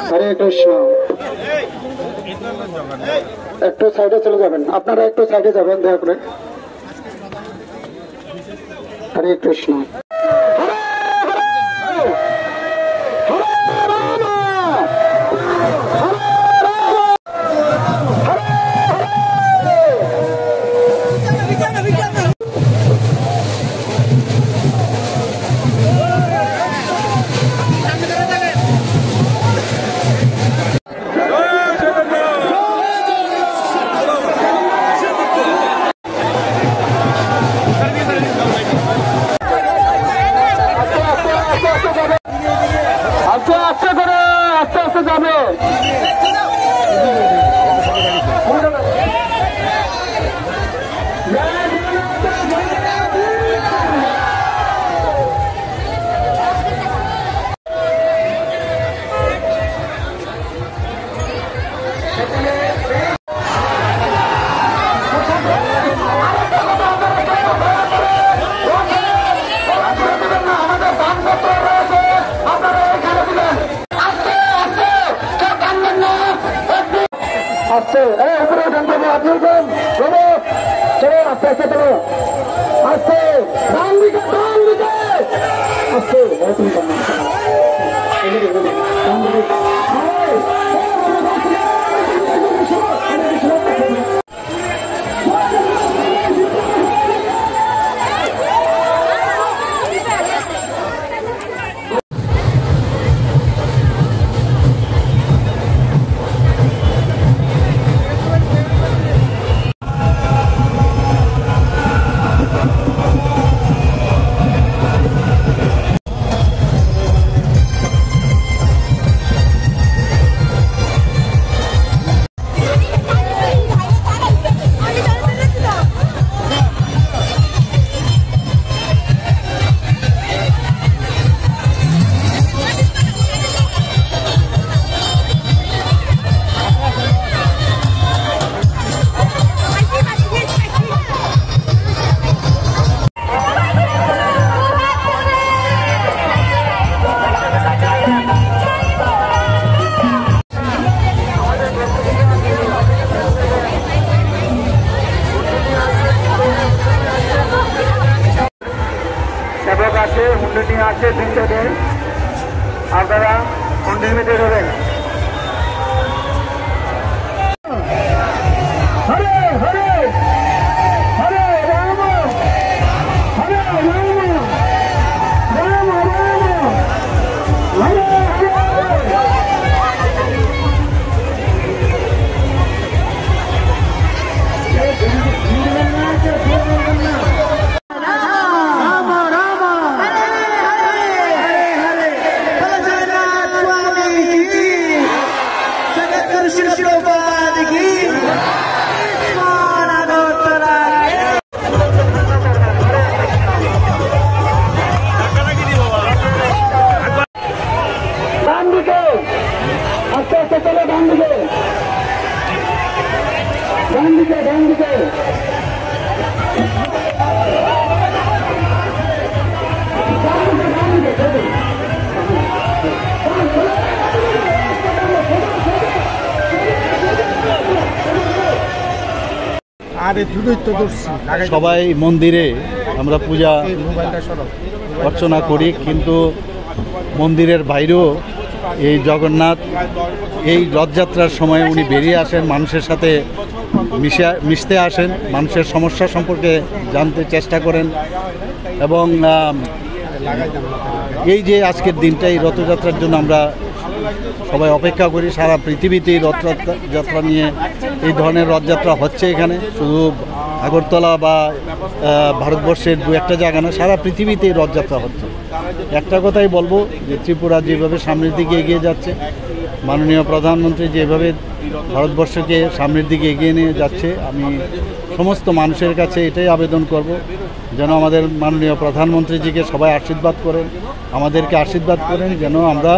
হরে কৃষ্ণ। একটু সাইডে চলে যাবেন, আপনারা একটু সাইডে যাবেন দয়া করে। হরে কৃষ্ণ। আস্তে করে আস্তে আস্তে যাবে। আস্তে উপরে চলো আস্তে আস্তে চলো আস্তে ডান দিকে আস্তে হুন্ডি আছে তিনটে দেন, আপনারা হুন্ডির মধ্যে দেবেন। হরে হরে হরে রাম হরে রাম রাম রাম হরে সবাই মন্দিরে আমরা পূজা অর্চনা করি, কিন্তু মন্দিরের বাইরেও এই জগন্নাথ এই রথযাত্রার সময় উনি বেরিয়ে আসেন, মানুষের সাথে মিশতে আসেন, মানুষের সমস্যা সম্পর্কে জানতে চেষ্টা করেন। এবং এই যে আজকের দিনটা, এই রথযাত্রার জন্য আমরা সবাই অপেক্ষা করি। সারা পৃথিবীতে এই রথযাত্রা নিয়ে এই ধরনের রথযাত্রা হচ্ছে এখানে, শুধু আগরতলা বা ভারতবর্ষের দু একটা জায়গা না, সারা পৃথিবীতেই রথযাত্রা হচ্ছে। একটা কথাই বলবো যে ত্রিপুরা যেভাবে সামনের দিকে এগিয়ে যাচ্ছে, মাননীয় প্রধানমন্ত্রী যেভাবে ভারতবর্ষকে সামনের দিকে এগিয়ে নিয়ে যাচ্ছে, আমি সমস্ত মানুষের কাছে এটাই আবেদন করব যেন আমাদের মাননীয় প্রধানমন্ত্রীজিকে সবাই আশীর্বাদ করেন, আমাদেরকে আশীর্বাদ করেন, যেন আমরা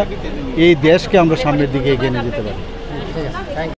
এই দেশকে আমরা সামনের দিকে এগিয়ে নিয়ে যেতে পারি।